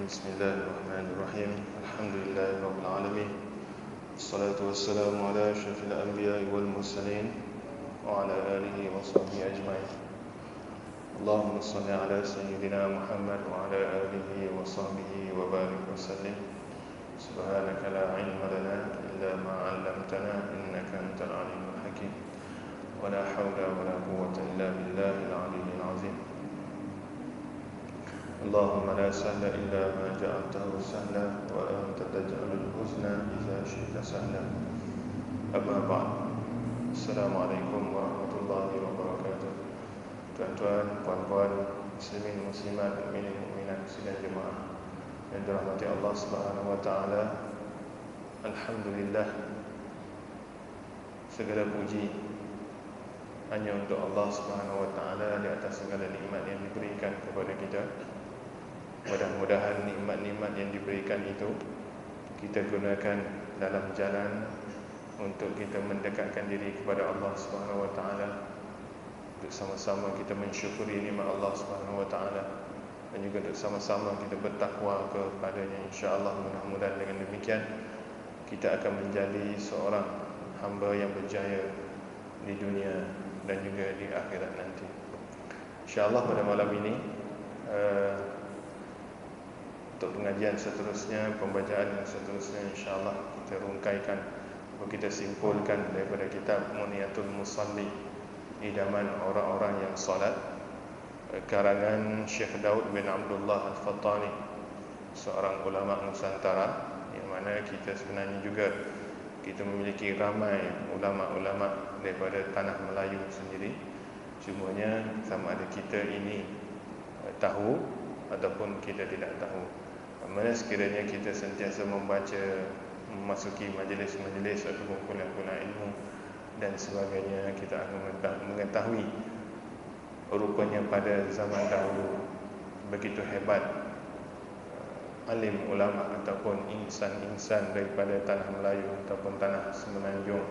Bismillahirrahmanirrahim. Alhamdulillahirabbil alamin. Wassalatu wassalamu ala asyrafil anbiya'i wal mursalin wa ala alihi wa sahbihi ajma'in. Allahumma shalli ala sayyidina Muhammad wa ala alihi wa sahbihi wa barik wa sallim. Subhanaka la ilma lana illa ma 'allamtana innaka antal alimul hakim. Wa la hawla wa la quwwata illa billahil aliyyil azim. Allahumma la sahla illa ma ja'altahu sahla wa anta taj'alul huzna idza syi'ta sahla. Amma ba'd. Assalamualaikum warahmatullahi wabarakatuh. Tuan-tuan, puan-puan, muslimin, muslimat, mukminin, mukminat sidang jemaah yang dirahmati Allah Subhanahu wa taala. Alhamdulillah, segala puji hanya untuk Allah Subhanahu wa taala di atas segala nikmat yang diberikan kepada kita. Mudah-mudahan nikmat-nikmat yang diberikan itu kita gunakan dalam jalan untuk kita mendekatkan diri kepada Allah Subhanahu wa taala, untuk sama-sama kita mensyukuri nikmat Allah Subhanahu wa taala, dan juga untuk sama-sama kita bertakwa kepadanya. Insya-Allah, mudah-mudahan dengan demikian kita akan menjadi seorang hamba yang berjaya di dunia dan juga di akhirat nanti. Insya-Allah pada malam ini untuk pengajian seterusnya, pembacaan yang seterusnya, insya-Allah kita rungkaikan atau kita simpulkan daripada kitab Muniyatul Musalli, idaman orang-orang yang salat, karangan Syekh Daud bin Abdullah Al-Fattani, seorang ulama Nusantara, yang mana kita sebenarnya juga kita memiliki ramai ulama-ulama daripada tanah Melayu sendiri. Cumanya sama ada kita ini tahu ataupun kita tidak tahu. Mana sekiranya kita sentiasa membaca, memasuki majlis-majlis atau kumpulan-kumpulan ilmu dan sebagainya, kita akan mengetahui rupanya pada zaman dahulu begitu hebat alim ulama ataupun insan-insan daripada tanah Melayu ataupun tanah Semenanjung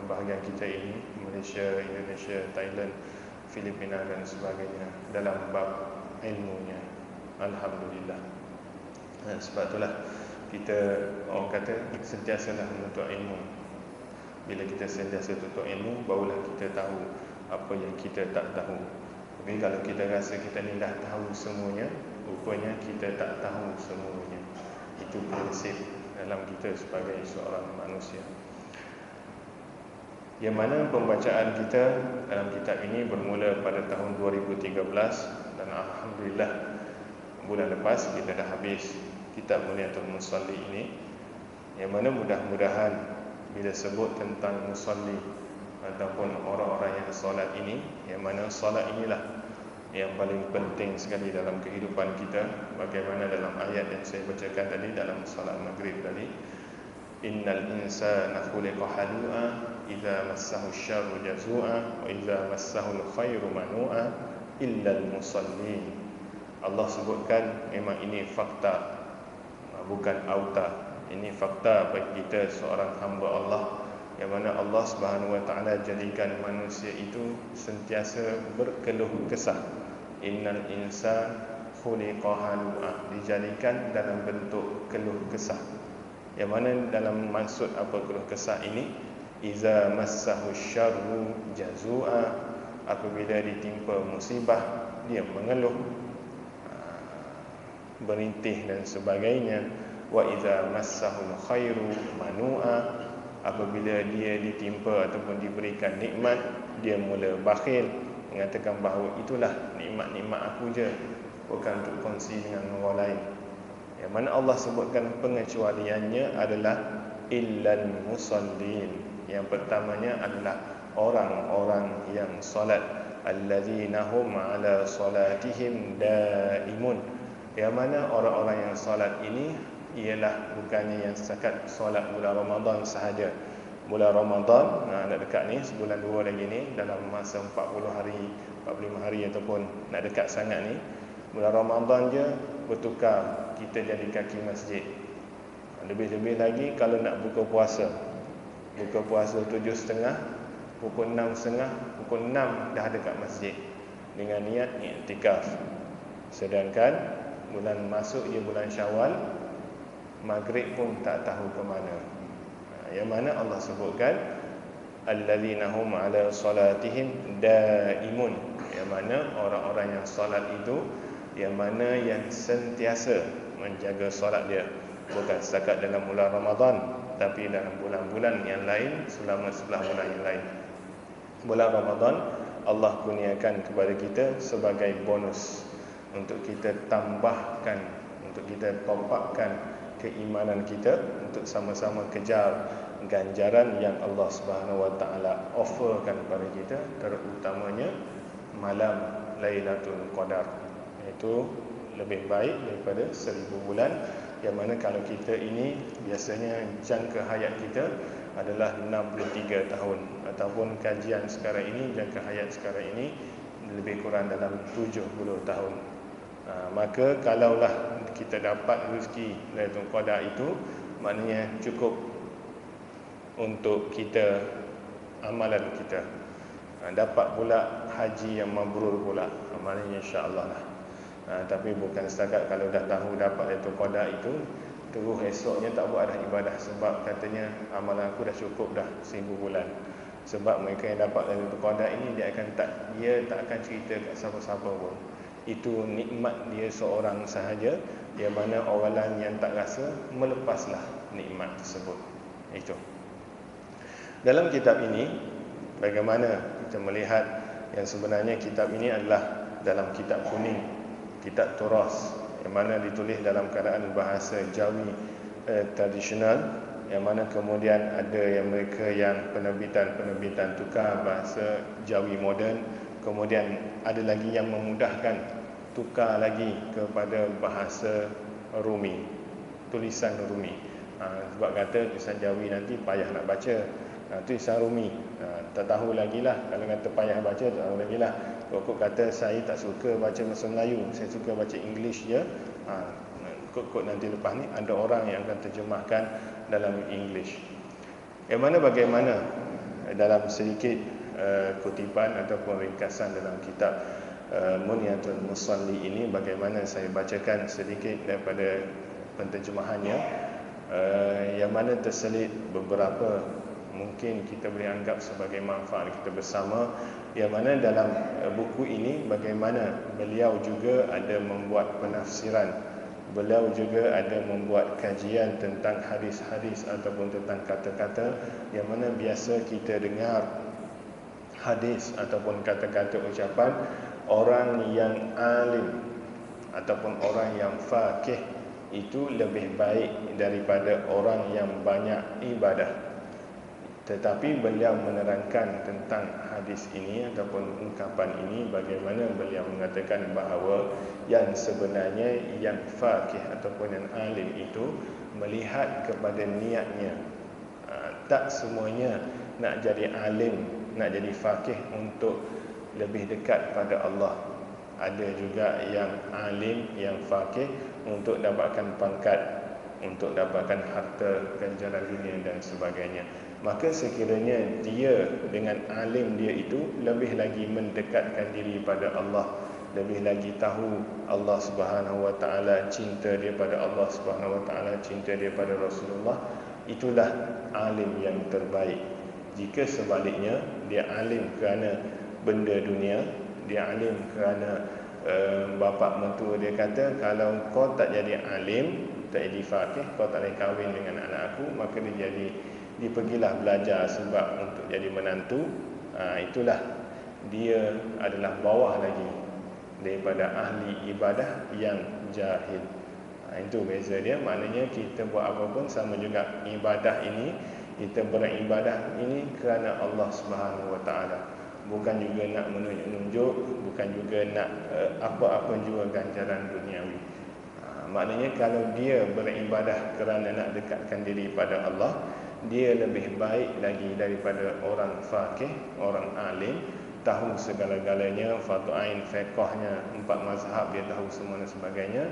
bahagian kita ini, Malaysia, Indonesia, Thailand, Filipina dan sebagainya, dalam bab ilmunya. Alhamdulillah. Sebab itulah kita, orang kata, sentiasalah menuntut ilmu. Bila kita sentiasa tuntut ilmu, barulah kita tahu apa yang kita tak tahu. Tapi kalau kita rasa kita ni dah tahu semuanya, rupanya kita tak tahu semuanya. Itu prinsip dalam kita sebagai seorang manusia. Yang mana pembacaan kita dalam kitab ini bermula pada tahun 2013, dan alhamdulillah bulan lepas kita dah habis kitab Muniyatul Musalli ini, yang mana mudah-mudahan bila sebut tentang musalli ataupun orang-orang yang solat ini, yang mana solat inilah yang paling penting sekali dalam kehidupan kita. Bagaimana dalam ayat yang saya bacakan tadi dalam solat maghrib tadi, innal insana khuliqa halu'a idza massahu syarru jazua wa idza massahu khairu manu'a illal musallin. Allah sebutkan memang ini fakta, bukan auta. Ini fakta bagi kita seorang hamba Allah, yang mana Allah Subhanahu wa taala jadikan manusia itu sentiasa berkeluh kesah. Innal insan khuliqa halu'a, dijadikan dalam bentuk keluh kesah. Yang mana dalam maksud apa keluh kesah ini? Iza massahu syarru jazua, apabila ditimpa musibah dia mengeluh, berintih dan sebagainya. Wa idza massahul khairu manu'a, apabila dia ditimpa ataupun diberikan nikmat, dia mula bakhil, mengatakan bahawa itulah nikmat-nikmat aku je, bukan untuk kongsi dengan orang lain. Yang mana Allah sebutkan pengecualiannya adalah illal musallin. Yang pertamanya adalah orang-orang yang solat, allazina hum ala salatihim daimun. Yang mana orang-orang yang solat ini ialah bukannya yang setakat solat bulan Ramadan sahaja. Bulan Ramadan nak dekat ni, sebulan dua lagi ni, dalam masa 40 hari, 45 hari ataupun nak dekat sangat ni, bulan Ramadan je bertukar kita jadi kaki masjid. Lebih-lebih lagi kalau nak buka puasa 7.30, pukul 6.30, pukul 6 dah dekat masjid dengan niat iktikaf. Sedangkan bulan masuk dia bulan Syawal, maghrib pun tak tahu ke mana. Yang mana Allah sebutkan alladzina hum ala salatihim daimun, yang mana orang-orang yang solat itu, yang mana yang sentiasa menjaga solat dia, bukan setakat dalam bulan Ramadan, tapi dalam bulan-bulan yang lain, selama 11 bulan yang lain. Bulan Ramadan Allah kurniakan kepada kita sebagai bonus untuk kita tambahkan, untuk kita top upkan keimanan kita, untuk sama-sama kejar ganjaran yang Allah Subhanahu Wa Taala offerkan kepada kita, terutamanya malam Lailatul Qadar. Itu lebih baik daripada 1000 bulan, yang mana kalau kita ini biasanya jangka hayat kita adalah 63 tahun, ataupun kajian sekarang ini, jangka hayat sekarang ini lebih kurang dalam 70 tahun. Maka kalaulah kita dapat rezeki Lailatul Qadar itu, maknanya cukup untuk kita, amalan kita. Dapat pula haji yang mabrur pula, maknanya insya-Allah lah. Tapi bukan setakat kalau dah tahu dapat Lailatul Qadar itu, terus esoknya tak buat dah ibadah, sebab katanya amalan aku dah cukup dah 1000 bulan. Sebab mereka yang dapat Lailatul Qadar ini, dia tak akan cerita kat siapa-siapa pun. Itu nikmat dia seorang sahaja, yang mana orang lain yang tak rasa melepaslah nikmat tersebut. Itu. Dalam kitab ini, bagaimana kita melihat yang sebenarnya kitab ini adalah dalam kitab kuning, kitab Turas, yang mana ditulis dalam keadaan bahasa Jawi tradisional, yang mana kemudian ada yang mereka yang penerbitan tukar bahasa Jawi moden, kemudian ada lagi yang memudahkan tukar lagi kepada bahasa Rumi, tulisan Rumi. Sebab kata tulisan Jawi nanti payah nak baca, tulisan Rumi tak tahu lagi lah. Kalau kata payah baca, tak tahu lagi lah. Kok kata saya tak suka baca bahasa Melayu, saya suka baca English je, kok nanti lepas ni ada orang yang akan terjemahkan dalam English. Yang mana bagaimana dalam sedikit kutipan ataupun ringkasan dalam kitab Muniyatul Musalli ini, bagaimana saya bacakan sedikit daripada penterjemahannya, yang mana terselit beberapa mungkin kita boleh anggap sebagai manfaat kita bersama, yang mana dalam buku ini bagaimana beliau juga ada membuat penafsiran, beliau juga ada membuat kajian tentang hadis-hadis ataupun tentang kata-kata yang mana biasa kita dengar hadis ataupun kata-kata ucapan orang yang alim ataupun orang yang faqih itu lebih baik daripada orang yang banyak ibadah. Tetapi beliau menerangkan tentang hadis ini ataupun ungkapan ini, bagaimana beliau mengatakan bahawa yang sebenarnya yang faqih ataupun yang alim itu melihat kepada niatnya. Tak semuanya nak jadi alim, nak jadi faqih untuk lebih dekat pada Allah. Ada juga yang alim, yang faqih untuk dapatkan pangkat, untuk dapatkan harta, ganjaran dunia dan sebagainya. Maka sekiranya dia dengan alim dia itu lebih lagi mendekatkan diri pada Allah, lebih lagi tahu Allah Subhanahu Wa Taala, cinta dia pada Allah Subhanahu Wa Taala, cinta dia pada Rasulullah, itulah alim yang terbaik. Jika sebaliknya dia alim kerana benda dunia, dia alim kerana bapa mentua dia kata, kalau kau tak jadi alim, tak jadi faqih, kau tak boleh kahwin dengan anak aku, maka dia pergilah belajar sebab untuk jadi menantu. Itulah dia adalah bawah lagi daripada ahli ibadah yang jahil. Itu beza dia. Maknanya kita buat apa pun sama juga. Ibadah ini, kita beribadah ini kerana Allah Subhanahu Wa Taala, bukan juga nak menunjuk-nunjuk, bukan juga nak apa-apa juga ganjaran duniawi. Maknanya kalau dia beribadah kerana nak dekatkan diri pada Allah, dia lebih baik lagi daripada orang faqih, orang alim, tahu segala-galanya, fardu ain, fiqhnya, 4 mazhab dia tahu semua dan sebagainya,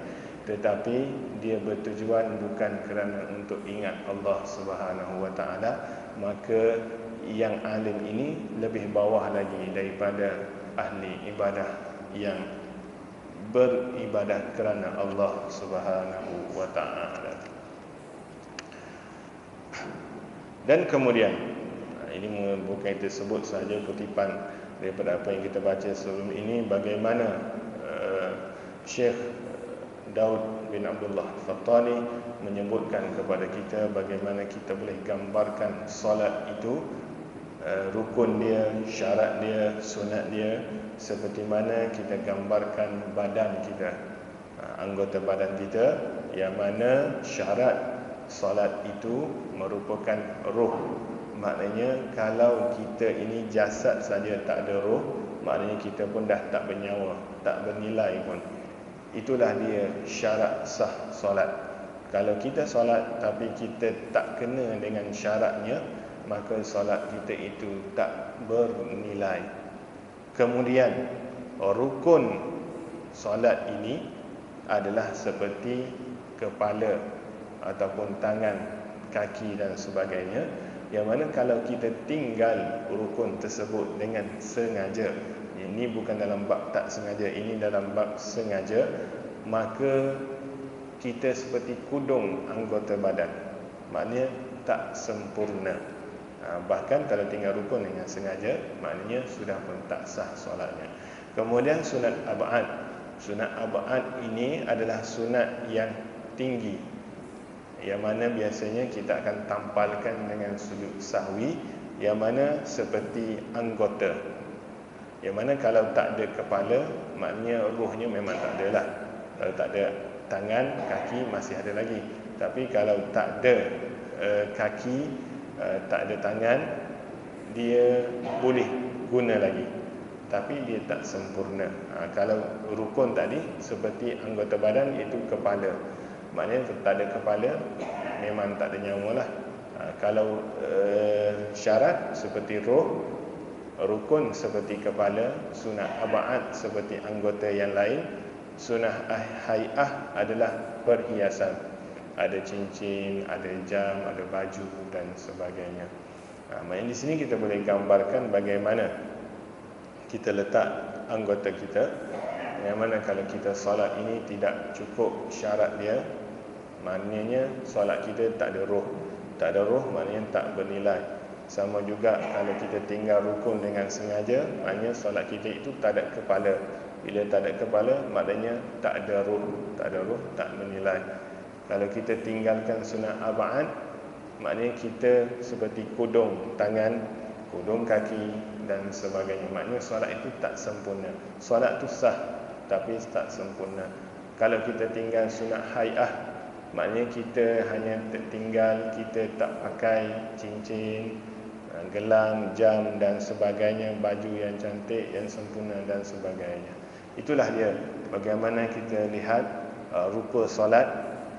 tetapi dia bertujuan bukan kerana untuk ingat Allah Subhanahu Wa Taala, maka yang alim ini lebih bawah lagi daripada ahli ibadah yang beribadah kerana Allah Subhanahu wa taala. Dan kemudian, ini bukan kita sebut sahaja kutipan daripada apa yang kita baca sebelum ini, bagaimana Syekh Daud bin Abdullah Fattani menyebutkan kepada kita bagaimana kita boleh gambarkan solat itu, rukun dia, syarat dia, sunat dia, seperti mana kita gambarkan badan kita, anggota badan kita, yang mana syarat solat itu merupakan roh. Maknanya kalau kita ini jasad saja tak ada roh, maknanya kita pun dah tak bernyawa, tak bernilai pun. Itulah dia syarat sah solat. Kalau kita solat tapi kita tak kena dengan syaratnya, maka solat kita itu tak bernilai. Kemudian rukun solat ini adalah seperti kepala ataupun tangan, kaki dan sebagainya, yang mana kalau kita tinggal rukun tersebut dengan sengaja, ini bukan dalam bab tak sengaja, ini dalam bab sengaja, maka kita seperti kudung anggota badan, maknanya tak sempurna. Bahkan kalau tinggal rukun dengan sengaja, maknanya sudah pun tak sah solatnya. Kemudian sunat ab'ad. Sunat ab'ad ini adalah sunat yang tinggi, yang mana biasanya kita akan tampalkan dengan sujud sahwi, yang mana seperti anggota, yang mana kalau tak ada kepala, maknanya rohnya memang tak ada lah. Kalau tak ada tangan, kaki masih ada lagi. Tapi kalau tak ada kaki, tak ada tangan, dia boleh guna lagi, tapi dia tak sempurna. Kalau rukun tadi seperti anggota badan, itu kepala, maknanya tak ada kepala memang tak ada nyawa lah. Kalau syarat seperti roh, rukun seperti kepala, sunat ab'ad seperti anggota yang lain, sunat hai'ah adalah perhiasan, ada cincin, ada jam, ada baju dan sebagainya. Maknanya di sini kita boleh gambarkan bagaimana kita letak anggota kita, yang mana kalau kita solat ini tidak cukup syarat dia, maknanya solat kita tak ada roh. Tak ada roh maknanya tak bernilai. Sama juga kalau kita tinggal rukun dengan sengaja, maknanya solat kita itu tak ada kepala. Bila tak ada kepala, maknanya tak ada roh. Tak ada roh, tak bernilai. Kalau kita tinggalkan sunat ab'ad, maknanya kita seperti kudung tangan, kudung kaki dan sebagainya. Maknanya solat itu tak sempurna. Solat itu sah, tapi tak sempurna. Kalau kita tinggal sunat hai'ah, maknanya kita hanya tertinggal, kita tak pakai cincin, gelang, jam dan sebagainya, baju yang cantik, yang sempurna dan sebagainya. Itulah dia bagaimana kita lihat rupa solat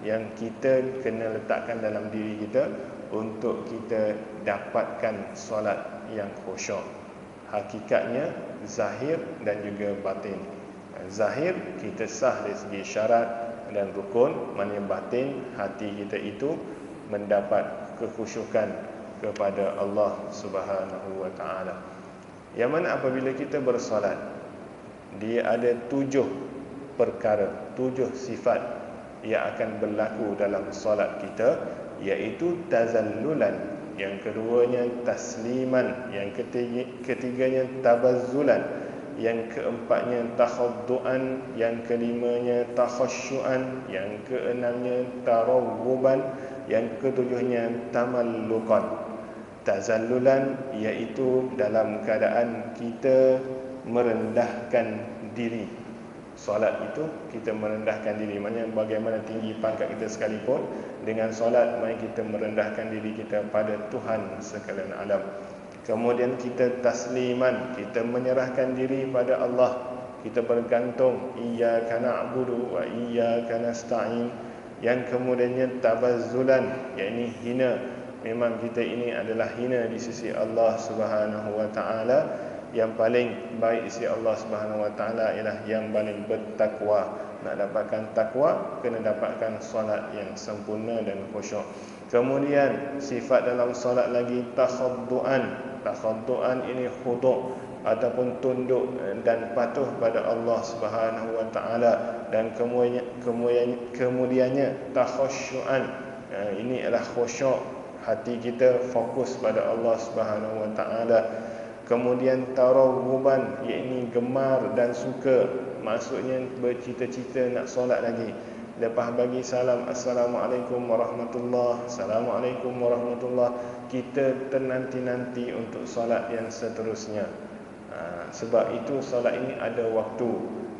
yang kita kena letakkan dalam diri kita untuk kita dapatkan solat yang khusyuk. Hakikatnya zahir dan juga batin. Zahir kita sah dari segi syarat dan rukun, maknanya batin hati kita itu mendapat kekhusyukan kepada Allah Subhanahu wa taala. Yang mana apabila kita bersolat, dia ada 7 perkara, 7 sifat yang akan berlaku dalam solat kita, iaitu tazallulan, yang keduanya tasliman, yang ketiganya tabazzulan, yang keempatnya takhaddu'an, yang kelimanya takhasyu'an, yang keenamnya tarawwuban, yang ketujuhnya tamalluqan. Tazallulan iaitu dalam keadaan kita merendahkan diri. Solat itu kita merendahkan diri, maknanya bagaimana tinggi pangkat kita sekalipun, dengan solat mari kita merendahkan diri kita pada Tuhan sekalian alam. Kemudian kita tasliman, kita menyerahkan diri pada Allah, kita bergantung, iyyaka na'budu wa iyyaka nasta'in. Yang kemudiannya tabazzulan, yakni hina, memang kita ini adalah hina di sisi Allah Subhanahu wa taala. Yang paling baik di sisi Allah Subhanahu wa taala ialah yang paling bertakwa. Nak dapatkan takwa, kena dapatkan solat yang sempurna dan khusyuk. Kemudian sifat dalam solat lagi takhaddu'an. Takhaddu'an ini khudu' ataupun tunduk dan patuh pada Allah Subhanahu wa taala, dan kemudiannya takhasyu'an. Ini adalah khusyuk, hati kita fokus pada Allah Subhanahu wa taala. Kemudian taraghuban, yakni gemar dan suka, maksudnya bercita-cita nak solat lagi. Lepas bagi salam, Assalamualaikum warahmatullahi, Assalamualaikum warahmatullahi, kita ternanti-nanti untuk solat yang seterusnya. Sebab itu solat ini ada waktu.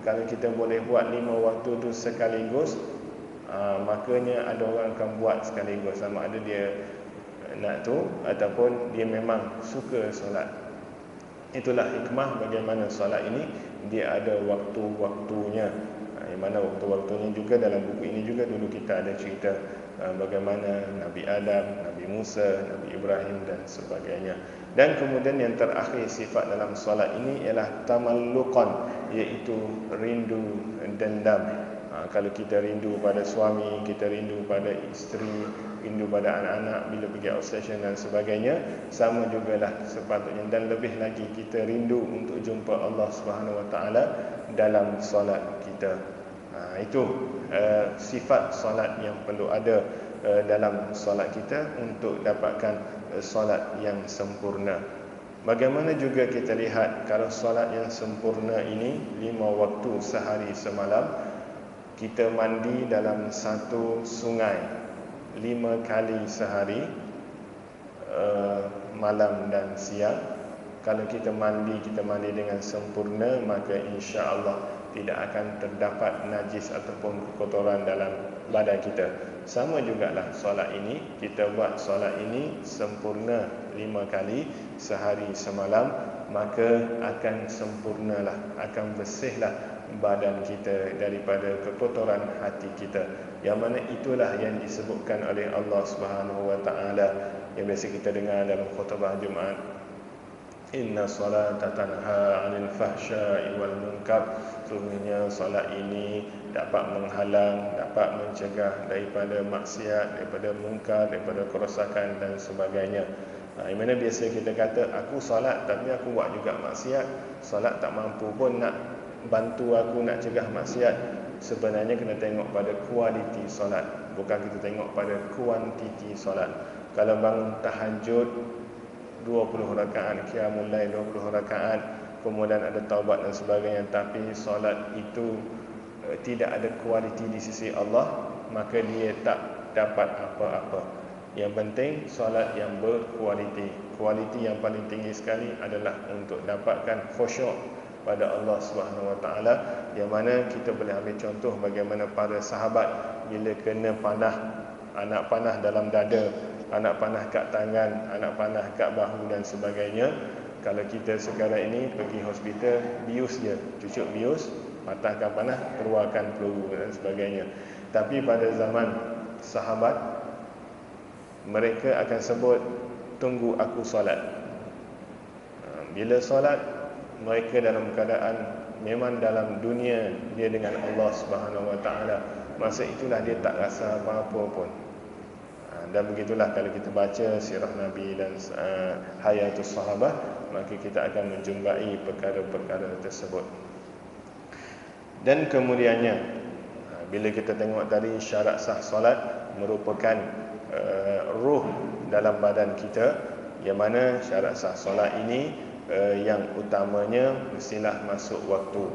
Kalau kita boleh buat 5 waktu tu sekaligus, makanya ada orang akan buat sekaligus, sama ada dia nak tu ataupun dia memang suka solat. Itulah hikmah bagaimana solat ini dia ada waktu-waktunya. Yang mana waktu-waktunya juga dalam buku ini juga dulu kita ada cerita bagaimana Nabi Adam, Nabi Musa, Nabi Ibrahim dan sebagainya. Dan kemudian yang terakhir sifat dalam solat ini ialah tamalluqan, iaitu rindu dendam. Kalau kita rindu pada suami, kita rindu pada isteri, rindu pada anak-anak bila pergi outstation dan sebagainya, sama jugalah sepatutnya, dan lebih lagi kita rindu untuk jumpa Allah Subhanahu wa taala dalam solat kita. Itu sifat solat yang perlu ada dalam solat kita untuk dapatkan solat yang sempurna. Bagaimana juga kita lihat kalau solat yang sempurna ini 5 waktu sehari semalam, kita mandi dalam satu sungai 5 kali sehari, malam dan siang. Kalau kita mandi dengan sempurna, maka insya-Allah tidak akan terdapat najis ataupun kotoran dalam badan kita. Sama jugalah solat ini, kita buat solat ini sempurna 5 kali sehari semalam, maka akan sempurnalah, akan bersihlah badan kita daripada kekotoran hati kita. Yang mana itulah yang disebutkan oleh Allah Subhanahu wa taala yang biasa kita dengar dalam khutbah Jumaat. Inna salata tanha 'anil fahsya'i wal munkar. Sesungguhnya solat ini dapat menghalang, dapat mencegah daripada maksiat, daripada mungkar, daripada kerosakan dan sebagainya. Yang mana biasa kita kata, aku solat tapi aku buat juga maksiat, solat tak mampu pun nak bantu aku nak cegah maksiat. Sebenarnya kena tengok pada kualiti solat, bukan kita tengok pada kuantiti solat. Kalau bangun tahajud 20 rakaat, qiyamul lail 20 rakaat, kemudian ada taubat dan sebagainya, tapi solat itu tidak ada kualiti di sisi Allah, maka dia tak dapat apa-apa. Yang penting solat yang berkualiti. Kualiti yang paling tinggi sekali adalah untuk dapatkan khusyuk pada Allah Subhanahu wa taala, yang mana kita boleh ambil contoh bagaimana para sahabat bila kena panah, anak panah dalam dada, anak panah kat tangan, anak panah kat bahu dan sebagainya. Kalau kita sekarang ini pergi hospital, bius je, cucuk bius, patahkan panah, keluarkan peluru dan sebagainya. Tapi pada zaman sahabat, mereka akan sebut, tunggu aku solat. Bila solat, mereka dalam keadaan memang dalam dunia dia dengan Allah Subhanahu wa taala. Masa itulah dia tak rasa apa-apa pun. Dan begitulah kalau kita baca sirah Nabi dan hayatus sahabah, maka kita akan menjumpai perkara-perkara tersebut. Dan kemudiannya, bila kita tengok tadi syarat sah solat merupakan ruh dalam badan kita, yang mana syarat sah solat ini yang utamanya mestilah masuk waktu.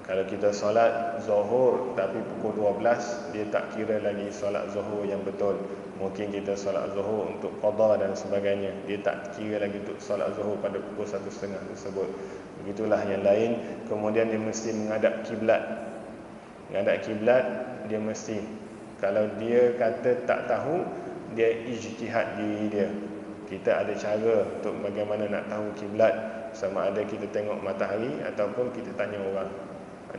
Kalau kita solat zuhur tapi pukul 12, dia tak kira lagi solat zuhur yang betul. Mungkin kita solat zuhur untuk qada dan sebagainya, dia tak kira lagi untuk solat zuhur pada pukul 1.30 tersebut. Begitulah yang lain. Kemudian dia mesti menghadap kiblat. Menghadap kiblat dia mesti. Kalau dia kata tak tahu, dia ijtihad diri dia. Kita ada cara untuk bagaimana nak tahu kiblat, sama ada kita tengok matahari ataupun kita tanya orang.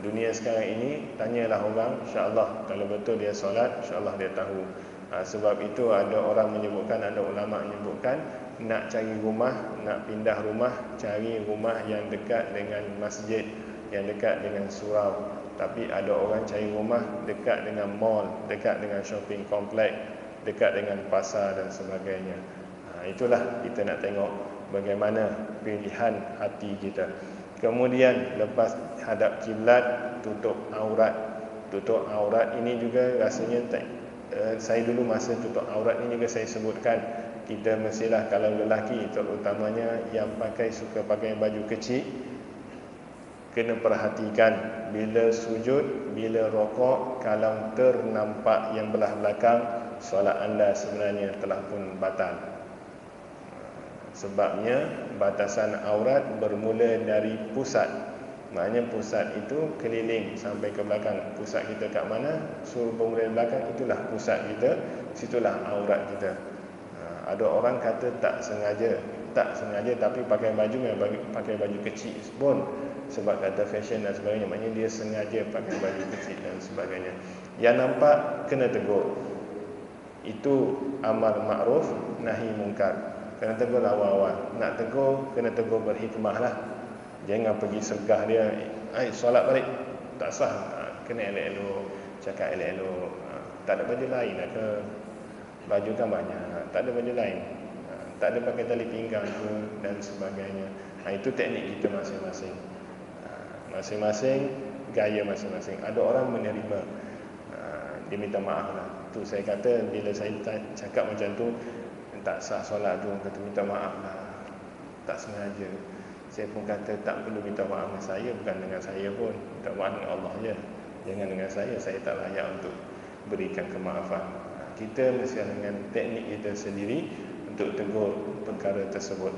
Dunia sekarang ini, tanyalah orang, insya-Allah kalau betul dia solat, insya-Allah dia tahu. Sebab itu ada orang menyebutkan, ada ulama menyebutkan, nak cari rumah, nak pindah rumah, cari rumah yang dekat dengan masjid, yang dekat dengan surau. Tapi ada orang cari rumah dekat dengan mall, dekat dengan shopping complex. dekat dengan pasar dan sebagainya. Itulah kita nak tengok bagaimana pilihan hati kita. Kemudian lepas hadap kiblat, tutup aurat. Tutup aurat ini juga rasanya saya dulu masa tutup aurat ini juga saya sebutkan, kita mestilah kalau lelaki terutamanya yang suka pakai baju kecil, kena perhatikan bila sujud, bila rokok, kalau ternampak yang belah belakang, solat anda sebenarnya telah pun batal. Sebabnya batasan aurat bermula dari pusat. Maknanya pusat itu keliling sampai ke belakang. Pusat kita kat mana? Suruh bermula belakang, itulah pusat kita, situlah aurat kita. Ada orang kata tak sengaja tapi pakai baju kecil pun sebab kata fashion dan sebagainya. Maknanya dia sengaja pakai baju kecil dan sebagainya. Yang nampak kena tegur. Itu amar makruf nahi mungkar. Kena tegur awal-awal. Nak tegur, kena tegur berhikmah lah. Jangan pergi segah dia, solat balik, tak sah. Kena elok-elok, cakap elok-elok. Tak ada baju lain lah ke? Baju kan banyak, tak ada baju lain, tak ada pakai tali pinggang ke dan sebagainya. Itu teknik kita masing-masing. Masing-masing gaya masing-masing. Ada orang menerima, dia minta maaf lah. Tu saya kata bila saya cakap macam tu, tak sah solat tu, kata minta maaf lah, tak sengaja. Saya pun kata tak perlu minta maaf dengan saya, bukan dengan saya pun, minta maaf dengan Allah je. Jangan dengan saya tak layak untuk berikan kemaafan. Kita mesti dengan teknik kita sendiri untuk tegur perkara tersebut.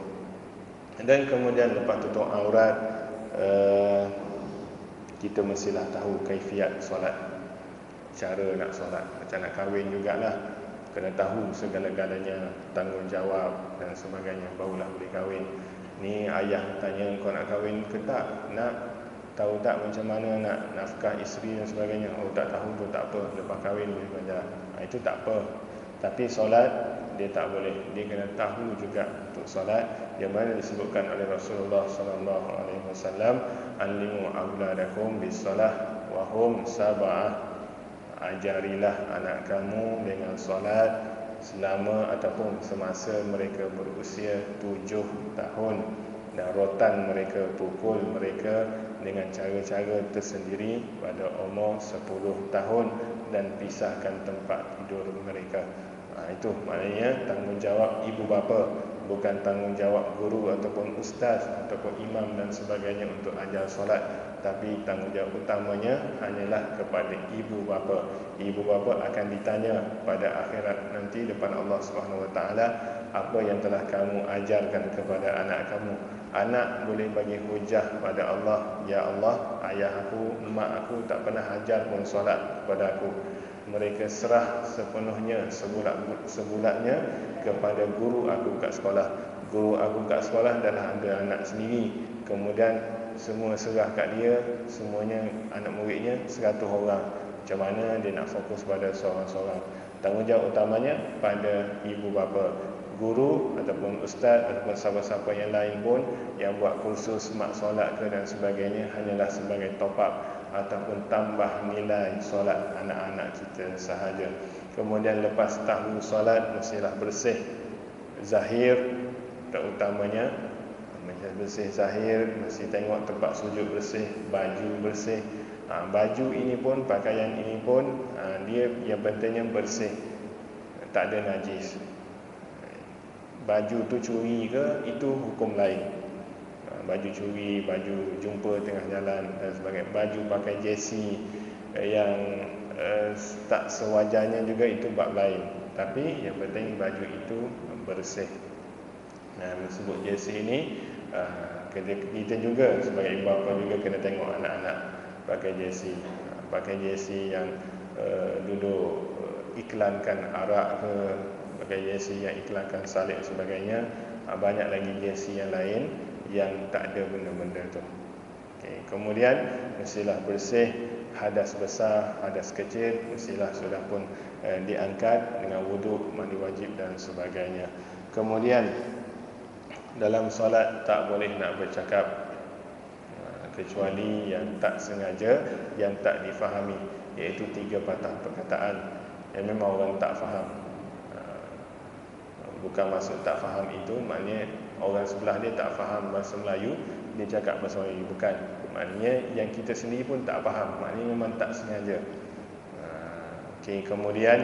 Dan kemudian lepas tutup aurat, kita mestilah tahu kaifiat solat, cara nak solat. Macam nak kahwin jugalah, kena tahu segala-galanya, tanggungjawab dan sebagainya, barulah boleh kahwin. Ni ayah tanya, kau nak kahwin ke tak? Nak tahu tak macam mana nak nafkah isteri dan sebagainya? Oh tak tahu tu tak apa, lepas kahwin boleh belajar. Itu tak apa. Tapi solat dia tak boleh. Dia kena tahu juga untuk solat. Yang mana disebutkan oleh Rasulullah sallallahu alaihi wasallam, "Allimu auladakum bis-shalah wa hum sab'ah." Ajarilah anak kamu dengan solat selama ataupun semasa mereka berusia 7 tahun, dan rotan mereka, pukul mereka dengan cara-cara tersendiri pada umur 10 tahun, dan pisahkan tempat tidur mereka. Itu maknanya tanggungjawab ibu bapa, bukan tanggungjawab guru ataupun ustaz ataupun imam dan sebagainya untuk ajar solat. Tapi tanggungjawab utamanya hanyalah kepada ibu bapa. Ibu bapa akan ditanya pada akhirat nanti depan Allah Subhanahu Wa Taala, apa yang telah kamu ajarkan kepada anak kamu. Anak boleh bagi hujah pada Allah, ya Allah, ayah aku, mak aku tak pernah ajar pun solat kepada aku. Mereka serah sepenuhnya sebulatnya kepada guru aku kat sekolah. Guru aku kat sekolah adalah ada anak sendiri. Kemudian semua serah kat dia, semuanya anak muridnya 100 orang. Macam mana dia nak fokus pada seorang-seorang? Tanggungjawab utamanya pada ibu bapa. Guru ataupun ustaz ataupun siapa-siapa yang lain pun yang buat kursus mak solat ke dan sebagainya hanyalah sebagai top up ataupun tambah nilai solat anak-anak kita sahaja. Kemudian lepas tahu solat, mestilah bersih zahir terutamanya. Bersih zahir, mesti tengok tempat sujud bersih, baju bersih. Baju ini pun, pakaian ini pun, dia yang pentingnya bersih, tak ada najis. Baju tu curi ke, itu hukum lain. Baju curi, baju jumpa tengah jalan dan sebagainya. Baju pakai jersey yang tak sewajarnya juga, itu bab lain. Tapi yang penting baju itu bersih. Sebut jersey ini, kita juga sebagai ibu bapa juga kena tengok anak-anak pakai jersey. Pakai jersey yang duduk iklankan arak ke, pakai jersey yang iklankan salib sebagainya. Banyak lagi jersey yang lain yang tak ada benda-benda tu. Kemudian mestilah bersih. Hadas besar, hadas kecil mestilah sudah pun diangkat dengan wuduk, mandi wajib dan sebagainya. Kemudian dalam solat tak boleh nak bercakap kecuali yang tak sengaja, yang tak difahami, iaitu 3 patah perkataan yang memang orang tak faham. Bukan maksud tak faham itu maknanya orang sebelah dia tak faham bahasa Melayu, dia cakap bahasa Melayu. Bukan. Maknanya yang kita sendiri pun tak faham, maknanya memang tak sengaja. Okey, kemudian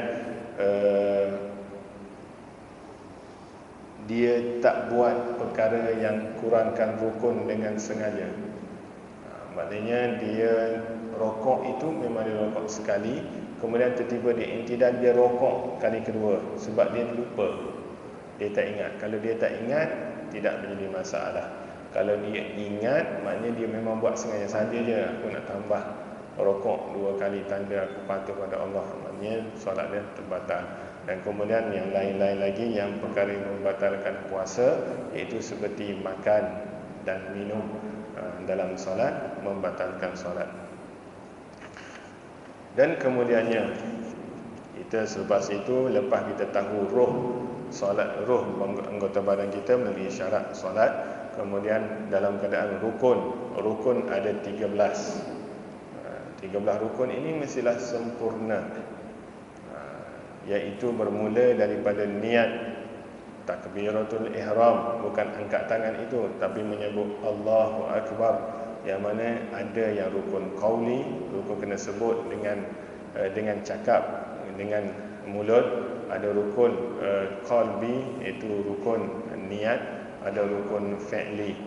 dia tak buat perkara yang kurangkan rukun dengan sengaja. Maknanya dia rokok itu memang dia rokok sekali, kemudian tiba-tiba dia intidal, dia rokok kali kedua sebab dia lupa, dia tak ingat. Kalau dia tak ingat, tidak menjadi masalah. Kalau dia ingat, maknanya dia memang buat sengaja saja je, aku nak tambah rokok 2 kali tanda aku patuh pada Allah, maknanya solat dia terbatal. Dan kemudian yang lain-lain lagi yang perkara yang membatalkan puasa, iaitu seperti makan dan minum dalam solat, membatalkan solat. Dan kemudiannya kita selepas itu, lepas kita tahu roh solat, roh anggota badan kita melalui syarat solat, kemudian dalam keadaan rukun ada 13 rukun ini mestilah sempurna, iaitu bermula daripada niat takbiratul ihram, bukan angkat tangan itu, tapi menyebut Allahu Akbar, yang mana ada yang rukun qauli, rukun kena sebut dengan cakap, dengan mulut, ada rukun qalbi, iaitu rukun niat, ada rukun fi'li.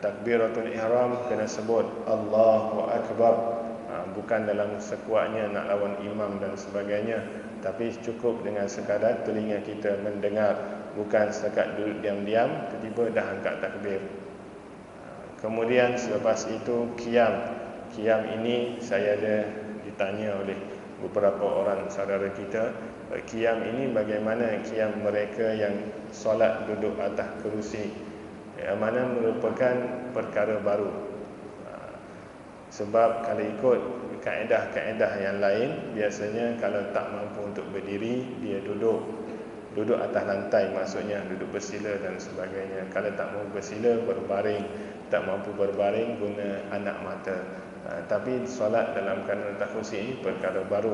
Takbiratul ihram kena sebut Allahu Akbar, bukan dalam sekuatnya nak lawan imam dan sebagainya, tapi cukup dengan sekadar telinga kita mendengar, bukan setakat duduk diam-diam tiba-tiba dah angkat takbir. Kemudian selepas itu qiyam ini saya ada ditanya oleh beberapa orang saudara kita, qiyam ini bagaimana qiyam mereka yang solat duduk atas kerusi, yang mana merupakan perkara baru. Sebab kalau ikut kaedah-kaedah yang lain, biasanya kalau tak mampu untuk berdiri, dia duduk atas lantai, maksudnya duduk bersila dan sebagainya. Kalau tak mampu bersila, berbaring. Tak mampu berbaring, guna anak mata. Tapi solat dalam keadaan atas kursi ini perkara baru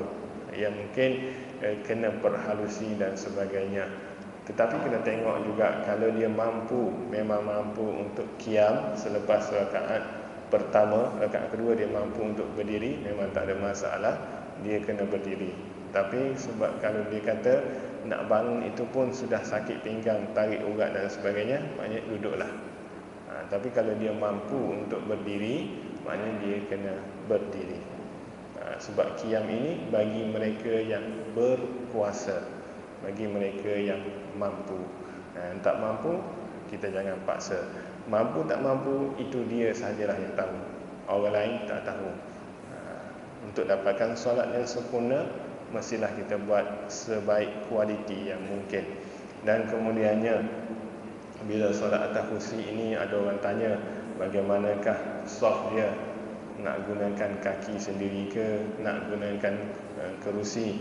yang mungkin kena perhalusi dan sebagainya. Tetapi kena tengok juga, kalau dia mampu, memang mampu untuk qiyam selepas rakaat pertama, rakaat kedua dia mampu untuk berdiri, memang tak ada masalah, dia kena berdiri. Tapi sebab kalau dia kata nak bangun itu pun sudah sakit pinggang, tarik urat dan sebagainya, maknanya duduklah. Tapi kalau dia mampu untuk berdiri, maknanya dia kena berdiri. Sebab qiyam ini bagi mereka yang berkuasa, bagi mereka yang mampu. Yang tak mampu, kita jangan paksa. Mampu tak mampu, itu dia sahajalah yang tahu, orang lain tak tahu. Untuk dapatkan solat yang sempurna, mestilah kita buat sebaik kualiti yang mungkin. Dan kemudiannya, bila solat atas kursi ini, ada orang tanya bagaimanakah soft dia, nak gunakan kaki sendiri ke, nak gunakan kerusi.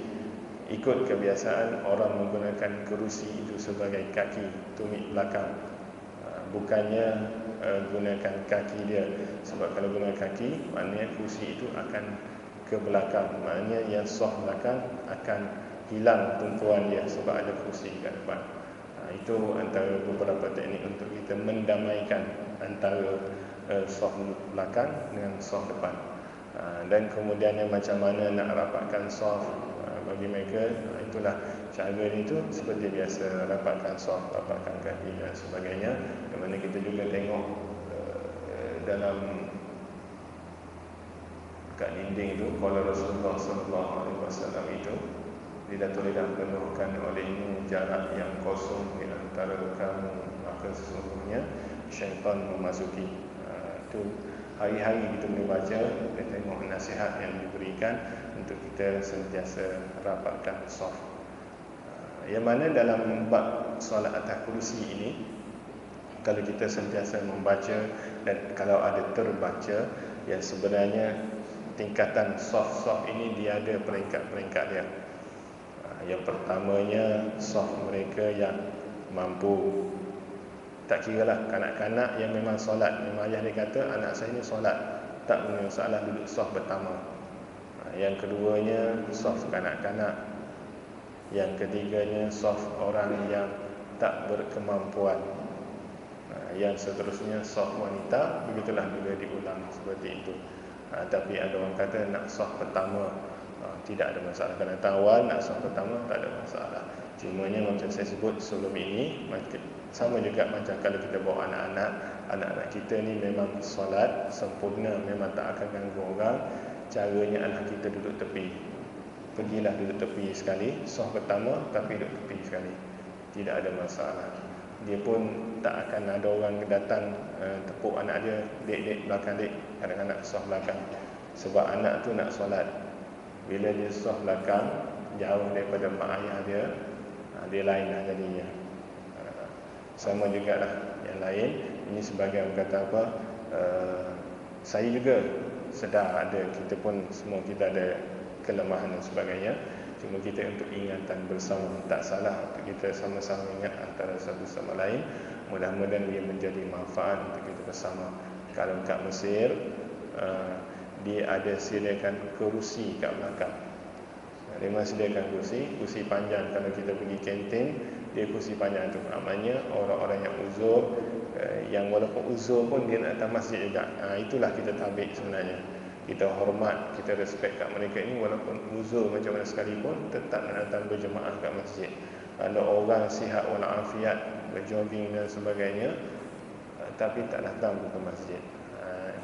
Ikut kebiasaan, orang menggunakan kerusi itu sebagai kaki, tumit belakang, bukannya gunakan kaki dia. Sebab kalau guna kaki, maknanya kursi itu akan ke belakang, maknanya yang soft belakang akan hilang tumpuan dia sebab ada kursi kat depan. Itu antara beberapa teknik untuk kita mendamaikan antara soft belakang dengan soft depan. Dan kemudiannya macam mana nak rapatkan soft bagi mereka, itulah cara itu seperti biasa, rapatkan soft, rapatkan kaki dan sebagainya. Di mana kita juga tengok dalam kat dinding itu, kalau Rasulullah SAW itu, lidah penuhkan olehmu jarak yang kosong di antara kamu, maka sesungguhnya syaitan memasuki. Itu hari-hari kita boleh baca, kita tengok nasihat yang diberikan untuk kita sentiasa rapatkan soft. Yang mana dalam bab solat atas kursi ini, kalau kita sentiasa membaca dan kalau ada terbaca, yang sebenarnya tingkatan soft ini dia ada peringkat-peringkat dia. Yang pertamanya soft mereka yang mampu. Tak kira lah kanak-kanak yang memang solat, memang ayah dia kata anak saya ni solat, tak punya masalah, duduk soft pertama. Yang keduanya soft kanak-kanak. Yang ketiganya soft orang yang tak berkemampuan. Yang seterusnya saf wanita, begitulah juga diulang seperti itu. Tapi ada orang kata nak saf pertama tidak ada masalah. Kalau datang awal nak saf pertama tak ada masalah. Cumanya macam saya sebut sebelum ini, sama juga macam kalau kita bawa anak-anak kita ni memang solat sempurna, memang tak akan ganggu orang. Caranya adalah kita duduk tepi. Pergilah duduk tepi sekali, saf pertama tapi duduk tepi sekali. Tidak ada masalah. Dia pun tak akan ada orang datang tepuk anak dia, dek belakang dek, kadang-kadang saf belakang. Sebab anak tu nak solat. Bila dia saf belakang, jauh daripada mak ayah dia, dia lain lah jadinya. Sama jugalah yang lain. Ini sebagai orang kata apa, saya juga sedar ada, kita pun semua kita ada kelemahan dan sebagainya. Cuma kita untuk ingatan bersama, tak salah untuk kita sama-sama ingat antara satu sama lain. Mudah-mudahan ia menjadi manfaat untuk kita bersama. Kalau kat Mesir, dia ada sediakan kerusi kat belakang. Dia masih sediakan kursi panjang. Kalau kita pergi kantin, dia kursi panjang tu. Maknanya orang-orang yang uzur, yang walaupun uzur pun dia nak datang masjid juga. Itulah kita tabik sebenarnya. Kita hormat, kita respect kat mereka ini, walaupun uzur macam mana sekalipun, tetap nak datang berjemaah kat masjid. Kalau orang sihat walafiat, berjogging dan sebagainya, tapi tak datang ke masjid,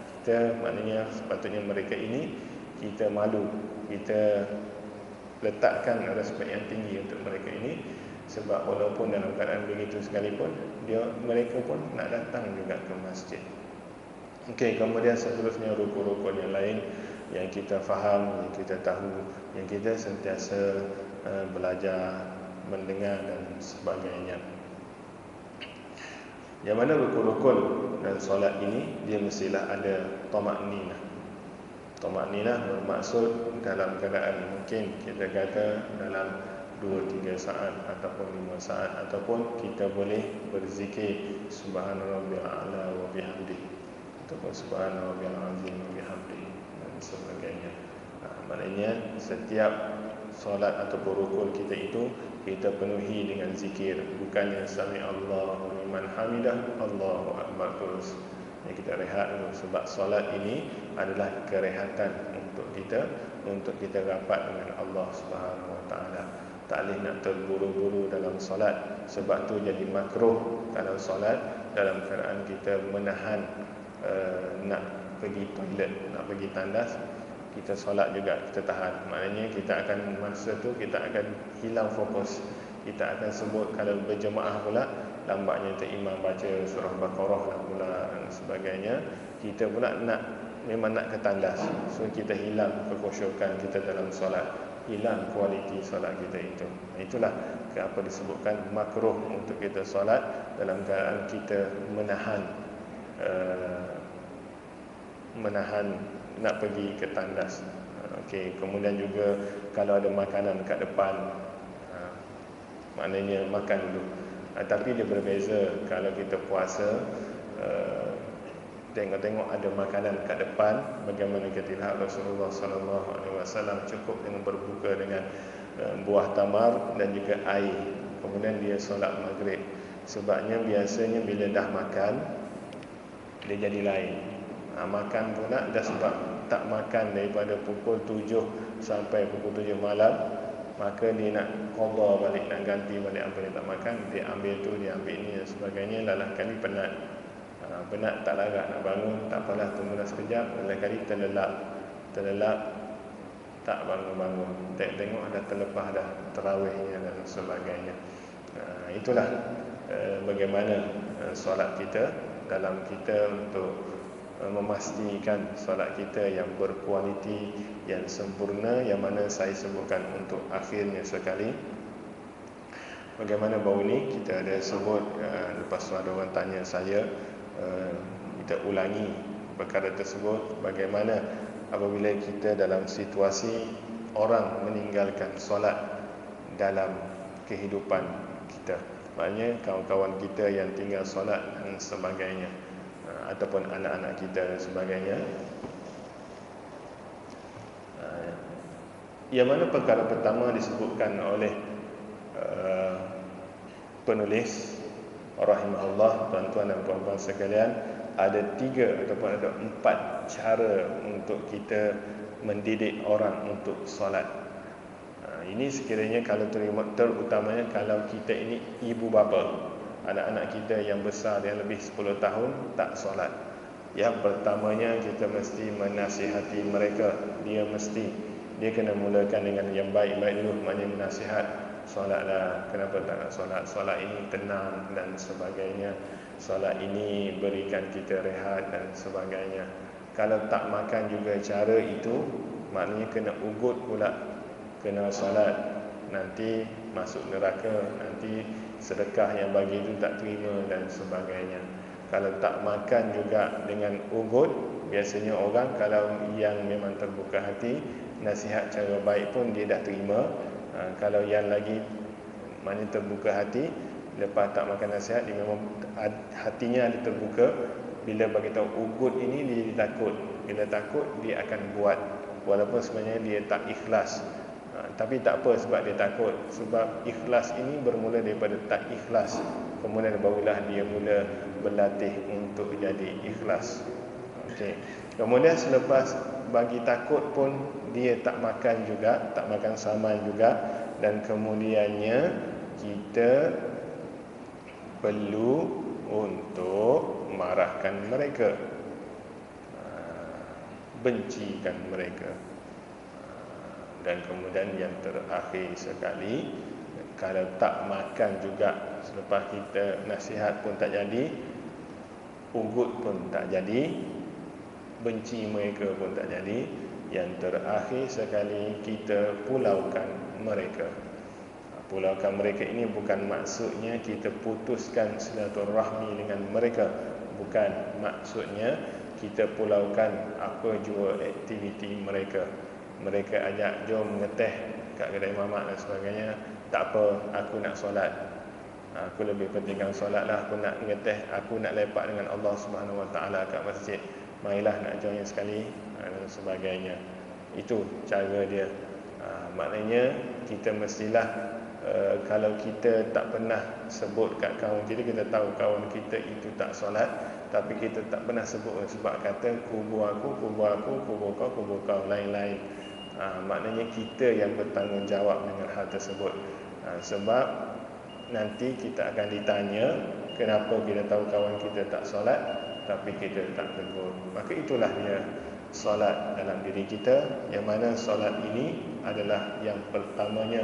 kita maknanya sepatutnya mereka ini kita malu, kita letakkan respect yang tinggi untuk mereka ini. Sebab walaupun dalam keadaan begitu sekalipun, mereka pun nak datang juga ke masjid. Okey, kemudian seterusnya rukun-rukun yang lain yang kita faham, yang kita tahu, yang kita sentiasa belajar, mendengar dan sebagainya. Yang mana rukun-rukun dan solat ini dia mestilah ada tamakninah. Tamakninah bermaksud dalam keadaan mungkin kita kata dalam 2-3 saat ataupun 5 saat, ataupun kita boleh berzikir subhanarabbiyal a'la wa bihamdihi, ataupun subhanarabbiyal azim wa bihamdihi dan sebagainya. Maknanya setiap solat ataupun rukun kita itu kita penuhi dengan zikir, bukannya sami Allahu liman hamidah, Allahu akbar terus. Yang kita rehat dulu, sebab solat ini adalah kerehatan untuk kita rapat dengan Allah Subhanahu wa taala. Tak boleh nak terburu-buru dalam solat. Sebab tu jadi makruh kalau solat dalam keadaan kita menahan nak pergi toilet, nak pergi tandas, kita solat juga kita tahan. Maknanya kita akan masa tu kita akan hilang fokus. Kita akan sebut kalau berjemaah pula, lambatnya imam baca surah Baqarah lah pula dan sebagainya. Kita pula memang nak ke tandas. So kita hilang kekhusyukan kita dalam solat, hilang kualiti solat kita itu. Itulah kenapa disebutkan makruh untuk kita solat dalam keadaan kita menahan nak pergi ke tandas. Okey, kemudian juga kalau ada makanan kat depan, maknanya makan dulu. Tapi dia berbeza kalau kita puasa, tengok-tengok ada makanan kat depan, bagaimana kita lihat Rasulullah sallallahu alaihi wasallam cukup dengan berbuka dengan buah tamar dan juga air. Kemudian dia solat maghrib. Sebabnya biasanya bila dah makan dia jadi lain. Makan pula dah, sebab tak makan daripada pukul 7 sampai pukul 7 malam, maka dia nak qada balik, nak ganti balik apa dia tak makan. Dia ambil tu, dia ambil ni dan sebagainya. Lain kali penat, penat tak larat nak bangun, tak apalah, tunggulah sekejap. Lain kali terlelap tak bangun-bangun, tengok dah terlepas dah tarawihnya dan sebagainya. Itulah bagaimana solat kita, dalam kita untuk memastikan solat kita yang berkualiti, yang sempurna, yang mana saya sebutkan untuk akhirnya sekali. Bagaimana baru ni kita ada sebut, lepas tu ada orang tanya saya, kita ulangi perkara tersebut. Bagaimana apabila kita dalam situasi orang meninggalkan solat dalam kehidupan kita, maknanya kawan-kawan kita yang tinggal solat dan sebagainya, ataupun anak-anak kita dan sebagainya. Yang mana perkara pertama disebutkan oleh penulis rahimahullah, tuan-tuan dan puan-puan sekalian, ada 3 ataupun ada 4 cara untuk kita mendidik orang untuk solat. Ini sekiranya kalau terutamanya kalau kita ini ibu bapa, anak-anak kita yang besar yang lebih 10 tahun tak solat. Yang pertamanya kita mesti menasihati mereka. Dia kena mulakan dengan yang baik-baik dulu, maknanya menasihat. Solatlah, kenapa tak nak solat? Solat ini tenang dan sebagainya. Solat ini berikan kita rehat dan sebagainya. Kalau tak makan juga cara itu, maknanya kena ugut pula, kena solat, nanti masuk neraka, nanti sedekah yang bagi itu tak terima dan sebagainya. Kalau tak makan juga dengan ugut, biasanya orang kalau yang memang terbuka hati, nasihat cara baik pun dia dah terima. Kalau yang lagi maknanya terbuka hati, lepas tak makan nasihat, dia memang hatinya ada terbuka. Bila bagi tahu ugut ini, dia takut. Bila takut, dia akan buat, walaupun sebenarnya dia tak ikhlas. Tapi tak apa sebab dia takut. Sebab ikhlas ini bermula daripada tak ikhlas, kemudian barulah dia mula berlatih untuk jadi ikhlas. Okey. Kemudian selepas bagi takut pun dia tak makan juga, tak makan saman juga, dan kemudiannya kita perlu untuk marahkan mereka, bencikan mereka. Dan kemudian yang terakhir sekali, kalau tak makan juga, selepas kita nasihat pun tak jadi, ugut pun tak jadi, benci mereka pun tak jadi, yang terakhir sekali kita pulaukan mereka. Pulaukan mereka ini bukan maksudnya kita putuskan silaturahmi dengan mereka, bukan maksudnya kita pulaukan apa jua aktiviti mereka. Mereka ajak jom ngeteh kat kedai mamak dan sebagainya, tak apa, aku nak solat, aku lebih pentingkan solat lah, aku nak ngeteh, aku nak lepak dengan Allah Subhanahu Wa Taala kat masjid, marilah nak join sekali dan sebagainya. Itu cara dia. Maknanya kita mestilah, kalau kita tak pernah sebut kat kawan kita tahu kawan kita itu tak solat, tapi kita tak pernah sebut sebab kata kubur aku, kubur kau, lain-lain. Maknanya kita yang bertanggungjawab dengan hal tersebut. Sebab nanti kita akan ditanya, kenapa kita tahu kawan kita tak solat tapi kita tak tegur. Maka itulah dia solat dalam diri kita, yang mana solat ini adalah yang pertamanya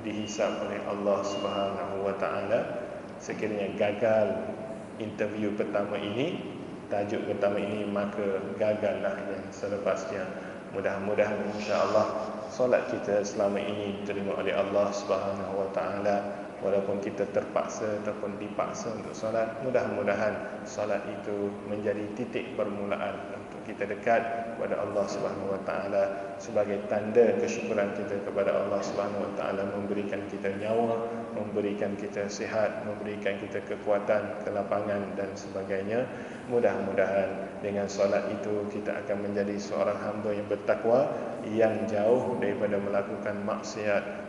dihisab oleh Allah Subhanahu Wa Taala. Sekiranya gagal interview pertama ini, tajuk pertama ini, maka gagallah yang selepasnya. Mudah-mudahan insya-Allah solat kita selama ini diterima oleh Allah Subhanahu Wa Taala. Walaupun kita terpaksa ataupun dipaksa untuk solat, mudah-mudahan solat itu menjadi titik permulaan untuk kita dekat kepada Allah Subhanahu Wa Taala, sebagai tanda kesyukuran kita kepada Allah Subhanahu Wa Taala, memberikan kita nyawa, memberikan kita sihat, memberikan kita kekuatan, kelapangan dan sebagainya. Mudah-mudahan dengan solat itu kita akan menjadi seorang hamba yang bertakwa, yang jauh daripada melakukan maksiat,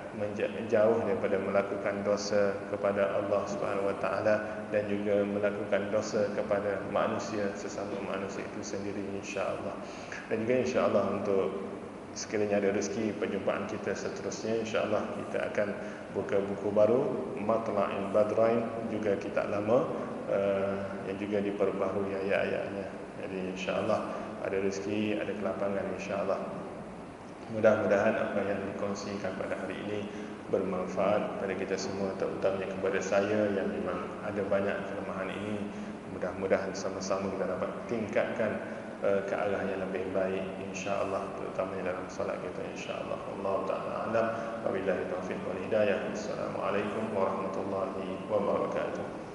jauh daripada melakukan dosa kepada Allah Subhanahu Wa Taala, dan juga melakukan dosa kepada manusia, sesama manusia itu sendiri, insya-Allah. Dan juga insya-Allah untuk sekiranya ada rezeki perjumpaan kita seterusnya, insya-Allah kita akan buka buku baru, Matla'il Badrain, juga kitab lama yang juga diperbaharui ayat-ayatnya. Jadi insya-Allah ada rezeki, ada kelapangan, insya-Allah. Mudah-mudahan apa yang dikongsikan pada hari ini bermanfaat pada kita semua, terutamanya kepada saya yang memang ada banyak kelemahan ini. Mudah-mudahan sama-sama kita dapat tingkatkan ke arah yang lebih baik, insya-Allah, terutamanya dalam solat kita, insya-Allah. Allah Taala alam, wabillahi taufiq wal hidayah. Assalamualaikum warahmatullahi wabarakatuh.